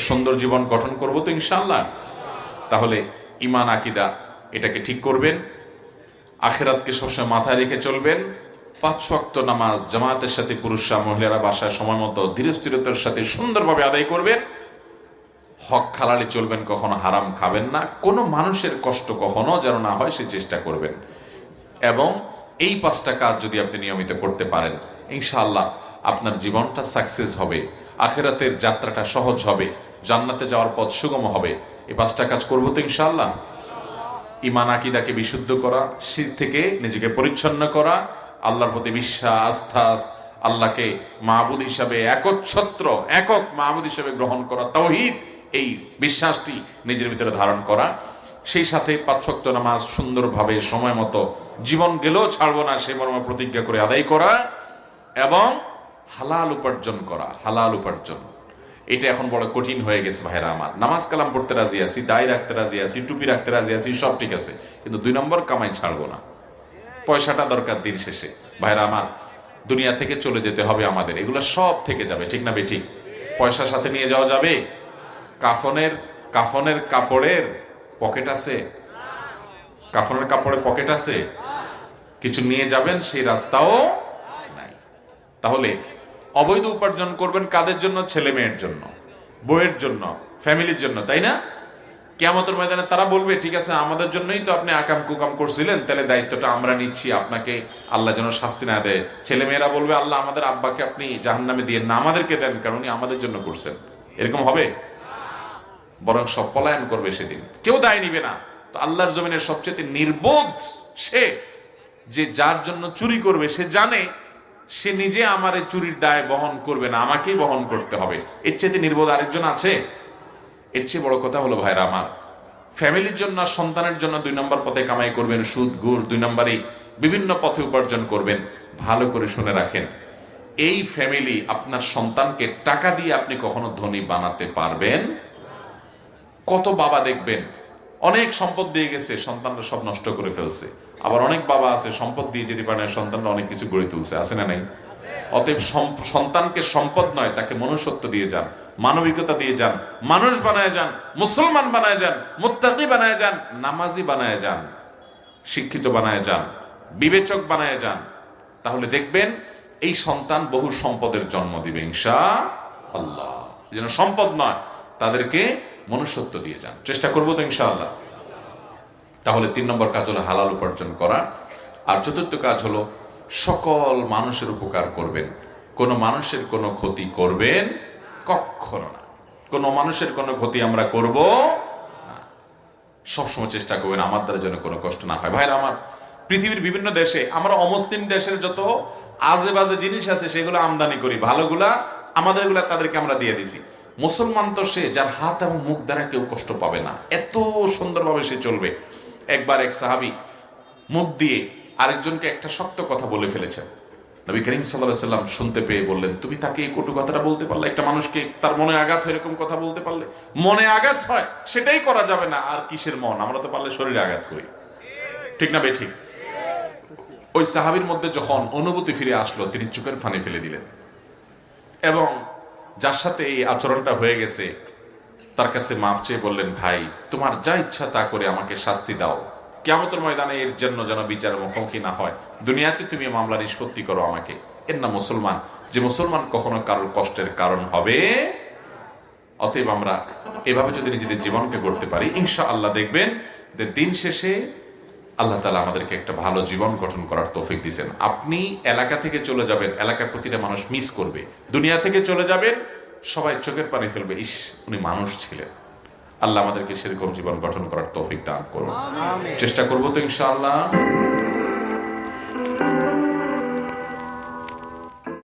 সুন্দর জীবন গঠন করব তো ইনশাআল্লাহ। তাহলে ঈমান আকীদা এটাকে ঠিক করবেন, আখিরাতকে সবসময় মাথায় রেখে চলবেন, 5 ওয়াক্ত নামাজ জামাতের সাথে পুরুষরা মহিলারা বাসায় সময় মতো ধীরে স্থিরতার সাথে সুন্দরভাবে আদায় করবেন, হক হালালে চলবেন, কখনো হারাম খাবেন না, কোনো মানুষের কষ্ট কখনো যেন না হয় সে চেষ্টা করবেন। এবং এই 5টা কাজ যদি আপনি নিয়মিত করতে পারেন ইনশাআল্লাহ আপনার জীবনটা সাকসেস হবে, আখিরাতের যাত্রাটা সহজ হবে, জান্নাতে যাওয়ার পথ সুগম হবে। এই 5টা কাজ করবো তো ইনশাআল্লাহ। ঈমান আকীদাকে বিশুদ্ধ করা, শিরক থেকে নিজেকে পরিচ্ছন্ন করা, আল্লাহর প্রতি বিশ্বাস আস্থা, আল্লাহকে মাবুদ হিসাবে একচ্ছত্র একক মাবুদ হিসাবে গ্রহণ করা, তাওহীদ এই বিশ্বাসটি নিজের ভিতরে ধারণ করা, সেই সাথে 5 ওয়াক্ত নামাজ সুন্দরভাবে সময় মতো জীবন গেলেও ছাড়বো না সেই মর্মে প্রতিজ্ঞা করে আদায় করা, এবং হালাল উপার্জন করা। হালাল উপার্জন এটা এখন বড় কঠিন হয়ে গেছে ভাইরা আমার। নামাজ কালাম পড়তে রাজি আছি, দাড়ি রাখতে রাজি আছি, টুপি রাখতে রাজি আছি, সব ঠিক আছে, কিন্তু 2 নম্বর কামাই ছাড়বো না। পয়সাটা দরকার দিন শেষে ভাইরা আমার, দুনিয়া থেকে চলে যেতে হবে আমাদের, এগুলো সব থেকে যাবে, ঠিক না বেঠিক? পয়সার সাথে নিয়ে যাওয়া যাবে? কাফনের কাপড়ের পকেট আছে? কাফনের কাপড়ে পকেট আছে? কিছু নিয়ে যাবেন সেই রাস্তাও নাই। তাহলে অবৈধ উপার্জন করবেন কাদের জন্য? ছেলে মেয়ের জন্য, বউয়ের জন্য, ফ্যামিলির জন্য, তাই না? কিয়ামতের ময়দানে তারা বলবে ঠিক আছে আমাদের জন্যই তো আপনি আকাম কুকাম করছিলেন, তাহলে দায়িত্বটা আমরা নিচ্ছি, আপনাকে আল্লাহ যেন শাস্তি না দেয়। ছেলে মেয়েরা বলবে আল্লাহ আমাদের আব্বাকে আপনি জাহান্নামে দিয়ে না, আমাদেরকে দেন, কারণ উনি আমাদের জন্য করছেন। এরকম হবে? বরং সব পলায়ন করবে সেদিন, কেউ দায় নিবে না। তো আল্লাহর জমিনের সবচেয়ে নির্বোধ সে যে যার জন্য চুরি করবে, সে জানে সে নিজে আমার এই চুরির দায় বহন করবে না, আমাকেই বহন করতে হবে। এর চেয়ে নির্বোধ আরেকজন আছে? এর চেয়ে বড় কথা হলো ভাইরা আমার, ফ্যামিলির জন্য সন্তানের জন্য 2 নম্বর পথে কামাই করবেন, সুদ ঘুষ 2 নম্বরে বিভিন্ন পথে উপার্জন করবেন। ভালো করে শুনে রাখেন, এই ফ্যামিলি আপনার সন্তানকে টাকা দিয়ে আপনি কখনো ধনী বানাতে পারবেন? কত বাবা দেখবেন অনেক সম্পদ দিয়ে গেছে, সন্তানরা সব নষ্ট করে ফেলছে। আবার অনেক বাবা আছে সম্পদ দিয়ে যেতে পারে না, সন্তানরা অনেক কিছু গড়ে তুলছে, আছে না নাই? অতএব সন্তানকে সম্পদ নয়, তাকে মনুষ্যত্ব দিয়ে যান, মানবিকতা দিয়ে যান, মানুষ বানায় যান, মুসলমান বানায় যান, মুত্তাকি বানায় যান, নামাজি বানায় যান, শিক্ষিত বানায় যান, বিবেচক বানায় যান। তাহলে দেখবেন এই সন্তান বহু সম্পদের জন্ম দিবে ইনশাআল্লাহ। যেন সম্পদ নয়, তাদেরকে মনুষ্যত্ব দিয়ে যান, চেষ্টা করবো তো ইনশাআল্লাহ। তাহলে 3 নম্বর কাজ হলো হালাল উপার্জন করা। আর 4র্থ কাজ হলো সকল মানুষের উপকার করবেন, কোনো মানুষের কোনো ক্ষতি করবেন কখনো না। কোনো মানুষের কোনো ক্ষতি আমরা করব না, সবসময় চেষ্টা করবেন আমার দ্বারা যেন কোনো কষ্ট না হয়। ভাইরা আমার, পৃথিবীর বিভিন্ন দেশে আমরা অমুসলিম দেশের যত আজে বাজে জিনিস আছে সেগুলো আমদানি করি, ভালোগুলা আমাদেরগুলা তাদেরকে আমরা দিয়ে দিছি। মুসলমান তো সে যার হাত এবং মুখ দ্বারা কেউ কষ্ট পাবে না, এত সুন্দরভাবে সে চলবে। একবার এক সাহাবী মুখ দিয়ে আরেকজনকে একটা শক্ত কথা বলে ফেলেছেন। নবী করিম সাল্লাল্লাহু আলাইহি সাল্লাম শুনতে পেয়ে বললেন, তুমি তাকে এই কটু কথাটা বলতে পারলে? একটা মানুষকে তার মনে আঘাত হয় এরকম কথা বলতে পারলে? মনে আঘাত হয় সেটাই করা যাবে না, আর কিসের মন? আমরা তো পারলে শরীরে আঘাত করি, ঠিক না বেঠিক? ওই সাহাবীর মধ্যে যখন অনুভূতি ফিরে আসলো, তিনি চোখের ফানি ফেলে দিলেন এবং যার সাথে এই আচরণটা হয়ে গেছে তার কাছে মাপ চেয়ে বললেন, ভাই তোমার যা ইচ্ছা তা করে আমাকে শাস্তি দাও, কিয়ামতের ময়দানে এর জন্য যেন বিচার মুখোমুখি না হয়, দুনিয়াতে তুমি মামলা নিষ্পত্তি করো আমাকে। এর নাম মুসলমান, যে মুসলমান কখনো কারোর কষ্টের কারণ হবে। অতএব আমরা এভাবে যদি নিজেদের জীবনকে গড়তে পারি ইনশাআল্লাহ দেখবেন যে দিন শেষে আল্লাহ তাআলা আমাদেরকে একটা ভালো জীবন গঠন করার তৌফিক দিয়েছেন। আপনি এলাকা থেকে চলে যাবেন, এলাকার প্রতিটা মানুষ মিস করবে। দুনিয়া থেকে চলে যাবেন, সবাই চোখের পানি ফেলবে, ইস উনি মানুষ ছিলেন। আল্লাহ আমাদেরকে সেরকম জীবন গঠন করার তৌফিক দান করুন, চেষ্টা করবো তো ইনশাআল্লাহ।